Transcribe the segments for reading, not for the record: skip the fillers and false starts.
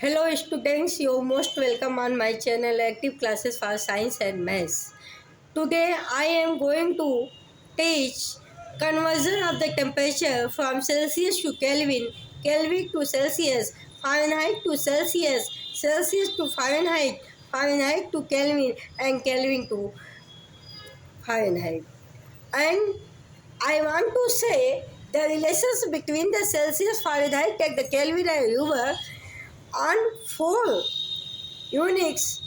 Hello students, you're most welcome on my channel Active Classes for Science and Maths. Today I am going to teach conversion of the temperature from Celsius to Kelvin, Kelvin to Celsius, Fahrenheit to Celsius, Celsius to Fahrenheit, Fahrenheit to Kelvin and Kelvin to Fahrenheit. And I want to say the relations between the Celsius, Fahrenheit and the Kelvin and Euler on 4 units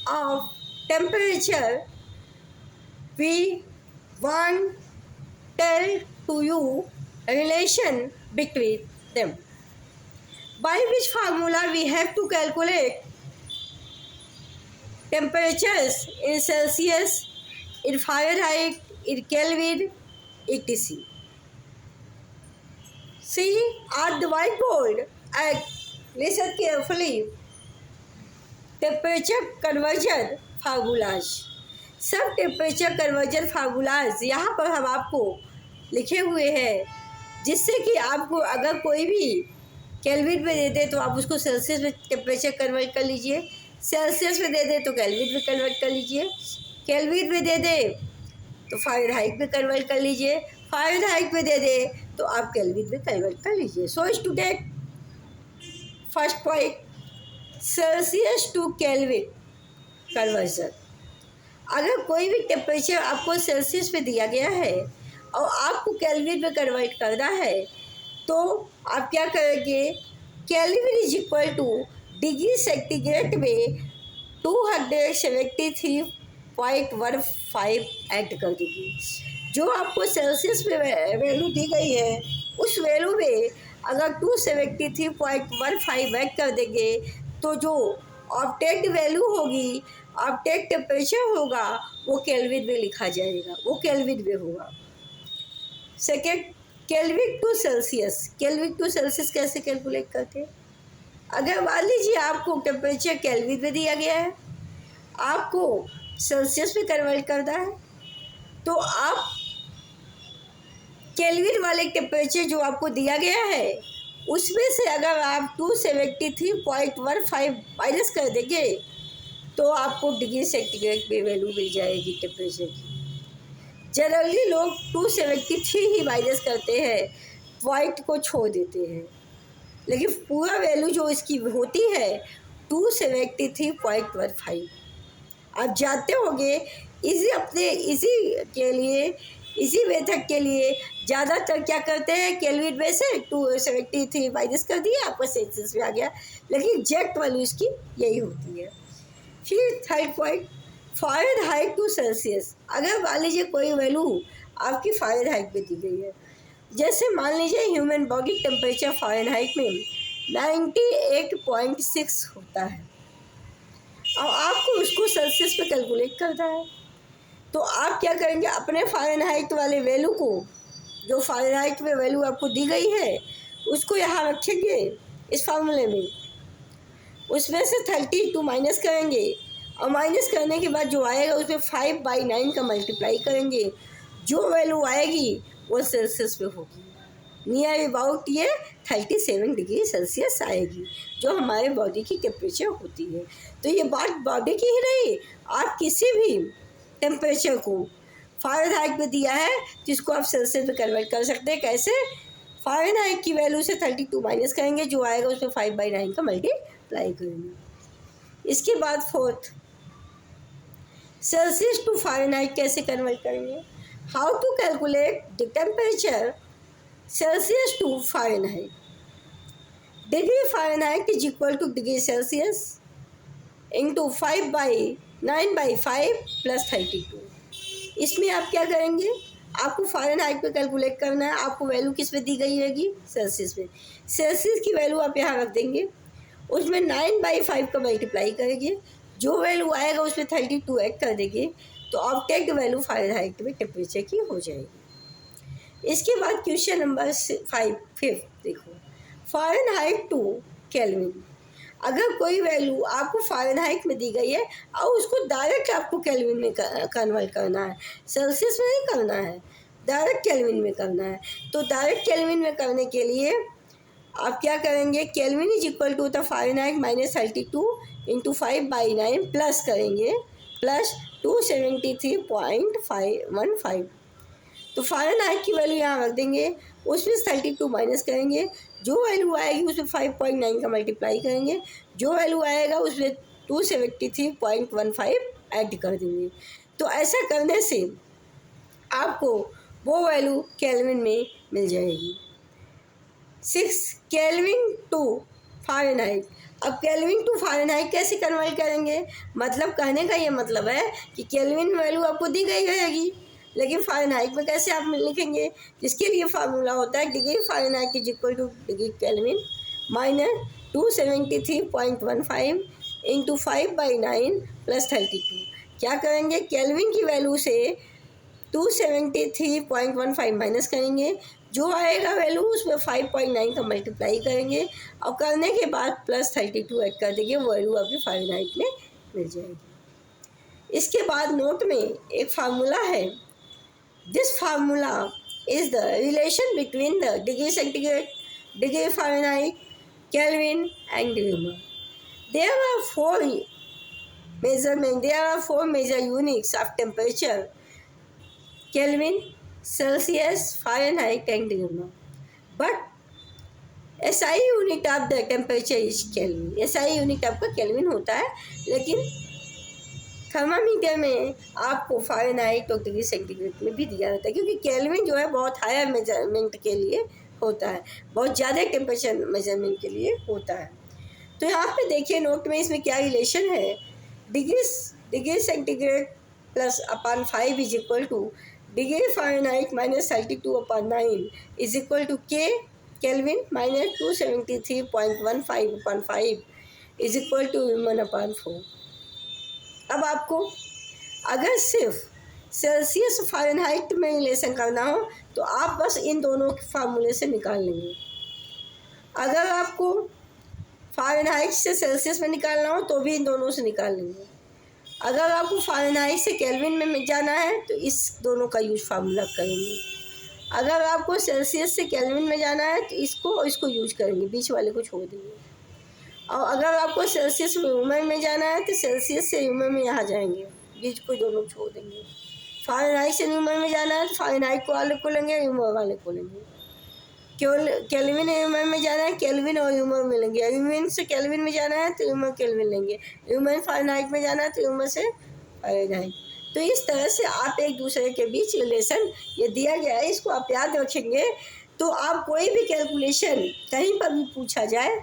of temperature. We want tell to you a relation between them. By which formula we have to calculate temperatures in Celsius, in Fahrenheit, in Kelvin, etc. See at the whiteboard and listen carefully. Temperature conversion formulas, सब temperature conversion formulas यहाँ पर हम आपको लिखे हुए हैं, जिससे कि आपको अगर कोई भी केल्विन में दे दे तो आप उसको सेल्सियस में टेम्परेचर कन्वर्ट कर लीजिए, सेल्सियस में दे दे तो केल्विन में कन्वर्ट कर लीजिए, केल्विन में दे दे तो फ़ारेनहाइट में कन्वर्ट कर लीजिए, फ़ारेनहाइट में दे दे तो आप केल्विन में कन्वर्ट कर लीजिए. So student, first point, Celsius to Kelvin conversion. अगर कोई भी टेम्परेचर आपको सेल्सियस में दिया गया है और आपको केल्विन में कन्वर्ट करना है तो आप क्या करेंगे, kelvin is equal to degree centigrade में 273.15 ऐड कर देंगे. जो आपको सेल्सियस में वैल्यू दी गई है उस वैल्यू में अगर 273.15 ऐड कर देंगे तो जो ऑब्टेक्ट वैल्यू होगी, ऑब्टेक्ट टेम्परेचर होगा, वो केल्विन में लिखा जाएगा, वो केल्विन में होगा. Second, Kelvin to Celsius. Kelvin to Celsius कैसे कैलकुलेट करते हैं? अगर मान लीजिए आपको टेम्परेचर केल्विन में दिया गया है, आपको सेल्सियस में कन्वर्ट करना है, तो आप केल्विन वाले टेम्परेचर जो आपको दिया गया है उसमें से अगर आप 273.15 माइनस कर देंगे तो आपको डिग्री सेंटीग्रेड में वैल्यू मिल जाएगी टेम्परेचर की. जनरली लोग 273 ही माइनस करते हैं, पॉइंट को छोड़ देते हैं, लेकिन पूरा वैल्यू जो इसकी होती है 273.15. आप जानते होंगे इसी के लिए, इसी मेथड के लिए ज़्यादातर क्या करते हैं, केल्विन में से 273 माइनस कर दिया, आपका सेल्सियस में आ गया, लेकिन एग्जैक्ट वैल्यू इसकी यही होती है. फिर third point, Fahrenheit to Celsius. अगर मान लीजिए कोई वैल्यू आपकी फ़ारेनहाइट में दी गई है, जैसे मान लीजिए ह्यूमन बॉडी टेम्परेचर फ़ारेनहाइट में 98.6 होता है और आपको उसको सेल्सियस में कैलकुलेट करना है, तो आप क्या करेंगे, अपने फ़ारेनहाइट वाले वैल्यू को, जो फ़ारेनहाइट में वैल्यू आपको दी गई है, उसको यहाँ रखेंगे इस फार्मूले में, उसमें से 32 माइनस करेंगे और माइनस करने के बाद जो आएगा उसमें 5/9 का मल्टीप्लाई करेंगे. जो वैल्यू आएगी वो सेल्सियस में होगी. नियर अबाउट ये 37 डिग्री सेल्सियस आएगी, जो हमारे बॉडी की टेम्परेचर होती है. तो ये बात बॉडी की ही नहीं, आप किसी भी टेम्परेचर को फ़ारेनहाइट में दिया है तो इसको आप सेल्सियस में कन्वर्ट कर सकते हैं. कैसे? फ़ारेनहाइट की वैल्यू से 32 माइनस करेंगे, जो आएगा उसमें 5/9 का मल्टीप्लाई करेंगे. इसके बाद फोर्थ, सेल्सियस टू फ़ारेनहाइट कैसे कन्वर्ट करेंगे? How to calculate the temperature Celsius to Fahrenheit. Degree Fahrenheit is equal to degree Celsius into 5/9/5 plus 32. इसमें आप क्या करेंगे, आपको फ़ारेनहाइट में कैलकुलेट करना है, आपको वैल्यू किस में दी गई रहेगी, सेल्सियस में. सेल्सियस की वैल्यू आप यहाँ रख देंगे, उसमें 9/5 का मल्टीप्लाई करेंगे, जो वैल्यू आएगा उसमें 32 ऐड कर देंगे, तो ऑब्टेक्ट वैल्यू फ़ारेनहाइट में टेम्परेचर की हो जाएगी. इसके बाद क्वेश्चन नंबर 5 देखो, फ़ारेनहाइट टू केल्विन. अगर कोई वैल्यू आपको फ़ारेनहाइट में दी गई है और उसको डायरेक्ट आपको केल्विन में कन्वर्ट करना है, सेल्सियस में नहीं करना है, डायरेक्ट केल्विन में करना है, तो डायरेक्ट केल्विन में करने के लिए आप क्या करेंगे, केल्विन इज इक्वल टू था फ़ारेनहाइट माइनस 32 इंटू 5/9 प्लस करेंगे प्लस 273.515। तो फ़ारेनहाइट की वैल्यू यहाँ रख देंगे, उसमें 32 माइनस करेंगे, जो वैल्यू आएगी उसमें 5.9 का मल्टीप्लाई करेंगे, जो वैल्यू आएगा उसमें 273.15 ऐड कर देंगे। तो ऐसा करने से आपको वो वैल्यू केल्विन में मिल जाएगी। 6 केल्विन टू फ़ारेनहाइट। अब केल्विन टू फ़ारेनहाइट कैसे कन्वर्ट करेंगे, मतलब कहने का ये मतलब है कि केल्विन वैल्यू आपको दी गई रहेगी, लेकिन फ़ारेनहाइट में कैसे आप लिखेंगे, जिसके लिए फार्मूला होता है degree Fahrenheit is equal to degree kelvin minus 273.15 into 5/9 plus 32। क्या करेंगे, केल्विन की वैल्यू से 273.15 माइनस करेंगे, जो आएगा वैल्यू उसमें 5.9 का मल्टीप्लाई करेंगे और करने के बाद प्लस 32 ऐड कर देंगे, वो वैल्यू आपकी फ़ारेनहाइट में मिल जाएगी। इसके बाद नोट में एक फार्मूला है, this formula is the relation between the degree centigrade, degree Fahrenheit, kelvin and rumour. There are four major units of temperature: Kelvin, Celsius, Fahrenheit and rumour. But SI unit of the temperature is Kelvin. SI unit आपका kelvin होता है, लेकिन thermometer में आपको Fahrenheit और degree centigrade में भी दिया रहता है, क्योंकि केल्विन जो है बहुत हायर मेजरमेंट के लिए होता है, बहुत ज़्यादा टेम्परेचर मेजरमेंट के लिए होता है। तो यहाँ पे देखिए नोट में इसमें क्या रिलेशन है, degree centigrade plus upon 5 is equal to degree Fahrenheit minus 32/9 is equal to Kelvin minus 273.15/5 is equal to 1/4। अब आपको अगर सिर्फ सेल्सियस फ़ारेनहाइट में रिलेशन करना हो तो आप बस इन दोनों के फार्मूले से निकाल लेंगे। अगर आपको फ़ारेनहाइट से सेल्सियस में निकालना हो तो भी इन दोनों से निकाल लेंगे। अगर आपको फ़ारेनहाइट से केल्विन में जाना है तो इस दोनों का यूज फार्मूला करेंगे। अगर आपको सेल्सियस से केल्विन में जाना है तो इसको यूज करेंगे, बीच वाले को छोड़ देंगे। और अगर आपको सेल्सियस में र्यूमर में जाना है तो सेल्सियस से र्यूमर में यहाँ जाएंगे, बीच को दोनों छोड़ देंगे। फ़ारेनहाइट से र्यूमर में जाना है तो फ़ारेनहाइट को वाले को लेंगे, र्यूमर वाले को लेंगे। केल्विन र्यूमर में जाना है, केल्विन और र्यूमर में लेंगे। र्यूमर से केल्विन में जाना है तो र्यूमर केल्विन लेंगे। र्यूमर फ़ारेनहाइट में जाना है तो र्यूमर से फ़ारेनहाइट। तो इस तरह से आप एक दूसरे के बीच रिलेशन ये दिया गया है, इसको आप याद रखेंगे। तो आप कोई भी कैलकुलेशन कहीं पर भी पूछा जाए,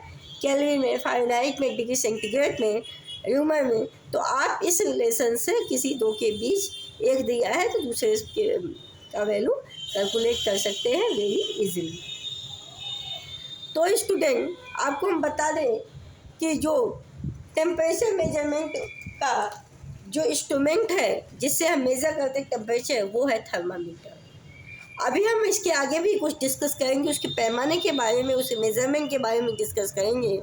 केल्विन में, फ़ारेनहाइट में, डिग्री सेंटीग्रेड में, र्यूमर में, तो आप इस रिलेशन से किसी दो के बीच एक दिया है तो दूसरे का वैल्यू कैलकुलेट कर सकते हैं वेरी इजीली। तो स्टूडेंट, आपको हम बता दें कि जो टेम्परेचर मेजरमेंट का जो इंस्ट्रूमेंट है जिससे हम मेज़र करते हैं टेम्परेचर, वो है थर्मामीटर। अभी हम इसके आगे भी कुछ डिस्कस करेंगे, उसके पैमाने के बारे में, उसके मेज़रमेंट के बारे में डिस्कस करेंगे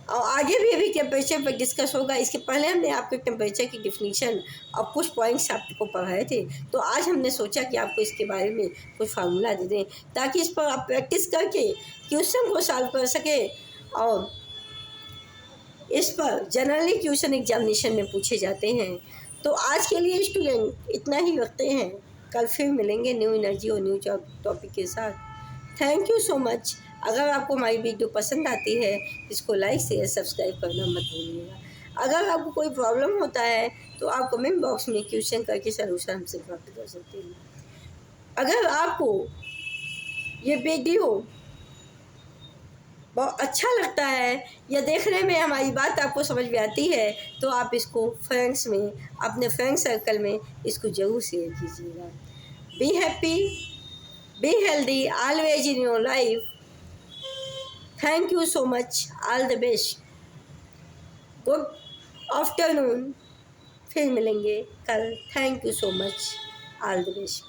और आगे भी अभी टेम्परेचर पर डिस्कस होगा। इसके पहले हमने आपको टेम्परेचर की डिफिनीशन और कुछ पॉइंट्स आपको पढ़ाए थे, तो आज हमने सोचा कि आपको इसके बारे में कुछ फार्मूला दे दें ताकि इस पर आप प्रैक्टिस करके क्वेश्चन को सॉल्व कर सकें और इस पर जनरली क्वेश्चन एग्जामिनेशन में पूछे जाते हैं। तो आज के लिए स्टूडेंट इतना ही रखते हैं, कल फिर मिलेंगे न्यू एनर्जी और न्यू टॉपिक के साथ। Thank you so much. अगर आपको हमारी वीडियो पसंद आती है इसको लाइक शेयर सब्सक्राइब करना मत भूलिएगा। अगर आपको कोई प्रॉब्लम होता है तो आप कमेंट बॉक्स में क्वेश्चन करके सलूशन हमसे प्राप्त कर सकते हैं। अगर आपको ये वीडियो बहुत अच्छा लगता है या देखने में हमारी बात आपको समझ में आती है तो आप इसको फ्रेंड्स में, अपने फ्रेंड सर्कल में इसको ज़रूर शेयर कीजिएगा। Be happy, be healthy always in your life. Thank you so much, all the best, good afternoon. फिर मिलेंगे कल। Thank you so much, all the best.